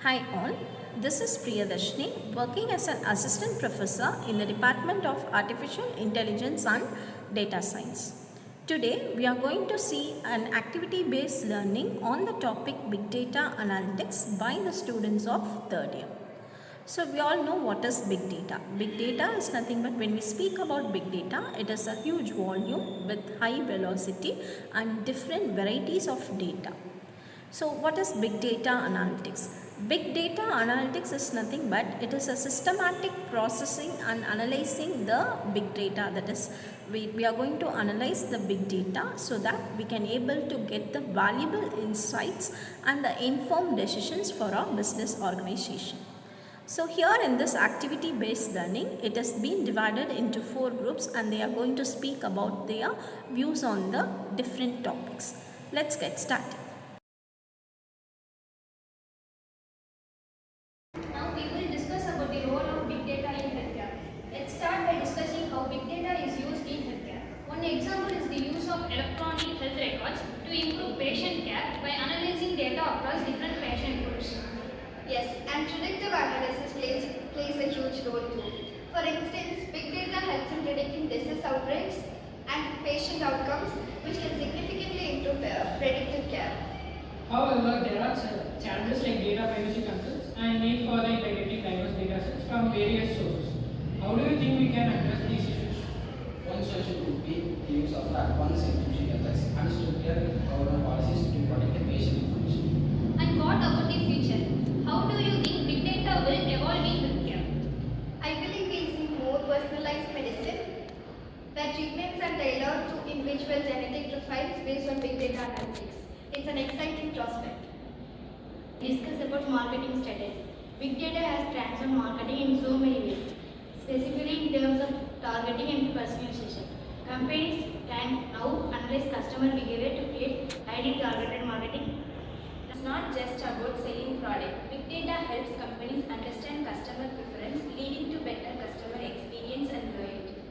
Hi all, this is Priyadharshini working as an assistant professor in the Department of Artificial Intelligence and Data Science. Today we are going to see an activity based learning on the topic Big Data Analytics by the students of third year. So we all know what is big data. Big data is nothing but when we speak about big data, it is a huge volume with high velocity and different varieties of data. So what is big data analytics? Big data analytics is nothing but it is a systematic processing and analyzing the big data. That is, we are going to analyze the big data so that we can able to get the valuable insights and the informed decisions for our business organization. So here in this activity based learning, it has been divided into 4 groups and they are going to speak about their views on the different topics. Let's get started. Now we will discuss about the role of big data in healthcare. Let's start by discussing how big data is used in healthcare. One example is the use of electronic health records to improve patient care by analyzing data across different patient groups. Yes, and predictive analysis plays a huge role too. For instance, big data helps in predicting disease outbreaks and patient outcomes, which can significantly improve predictive care. However, there are challenges like data privacy concerns and need for the integrity diverse data sets from various sources. How do you think we can address these issues? One solution could be the use of advanced encryption methods and structured government policies to protect the patient information. And what about the future? How do you think big data will evolve in healthcare? I believe we'll see more personalized medicine, where treatments are tailored to individual genetic profiles based on big data analytics. It's an exciting prospect. Discuss about marketing strategy. Big data has transformed marketing in so many ways, specifically in terms of targeting and personalization. Companies can now analyze customer behavior to create highly targeted marketing. It's not just about selling product. Big data helps companies understand customer preference, leading to better customer experience and loyalty.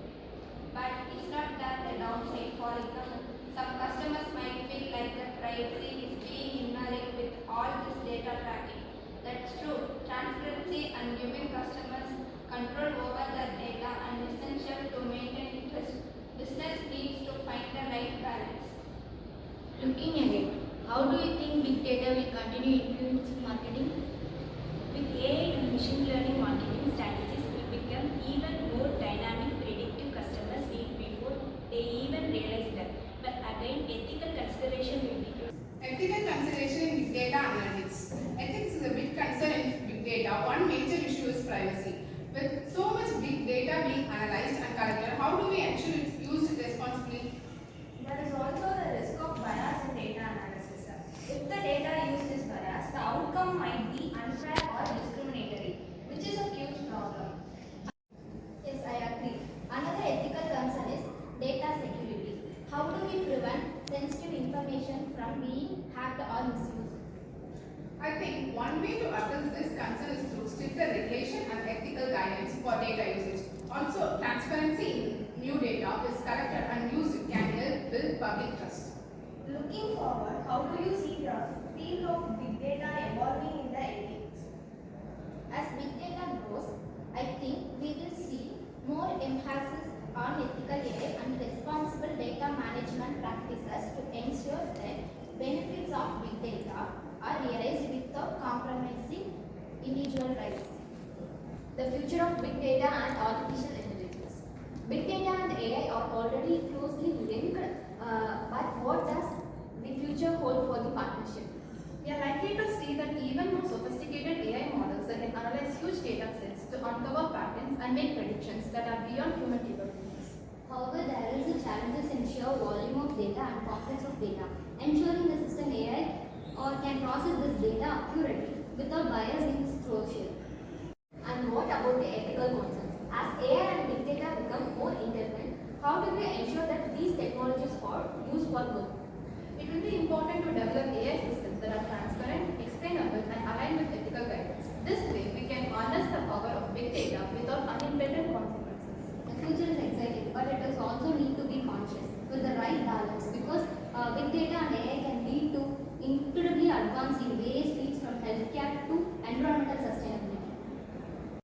But it's not that the downside. For example, some customers might feel like their privacy is being invaded with all this data tracking. That's true. Transparency and giving customers control over their data are essential to maintain trust. Business needs to find the right balance. Looking ahead, how do you think big data will continue influencing marketing? With AI and machine learning, marketing strategies will become even more dynamic, predictive customers need before they even realize them. But again, ethical consideration will be key. Ethical consideration in big data analytics. Ethics is a big concern in big data. One major issue is privacy. With so much big data being analyzed and collected, how do we ensure it's used responsibly? There is also the risk of bias in data analysis. If the data used is biased, the outcome might be unfair or discriminatory, which is a huge problem. Yes, I agree. Another ethical concern is data security. How do we prevent sensitive information from being hacked or misused? I think one way to address this concern is through stricter regulation and ethical guidance for data usage. Also, transparency in new data is collected and used can help build public trust. Looking forward, how do you see the field of big data evolving in the ethics? As big data grows, I think we will see more emphasis on ethical AI and responsible data management practices to ensure that benefits of big data are realized without compromising individual rights. The future of big data and artificial intelligence. Big data and AI are already closely linked, but what does the future hold for the partnership? We are likely to see that even more sophisticated AI models that can analyze huge data sets to uncover patterns and make predictions that are beyond human capabilities. However, there is a challenges in sheer volume of data and complex of data, ensuring the system AI or can process this data accurately without bias in disclosure. And what about the ethical concerns? As AI and big data become more intelligent, how do we ensure that these technologies are used for good? It will be important to develop AI systems that are transparent, explainable, and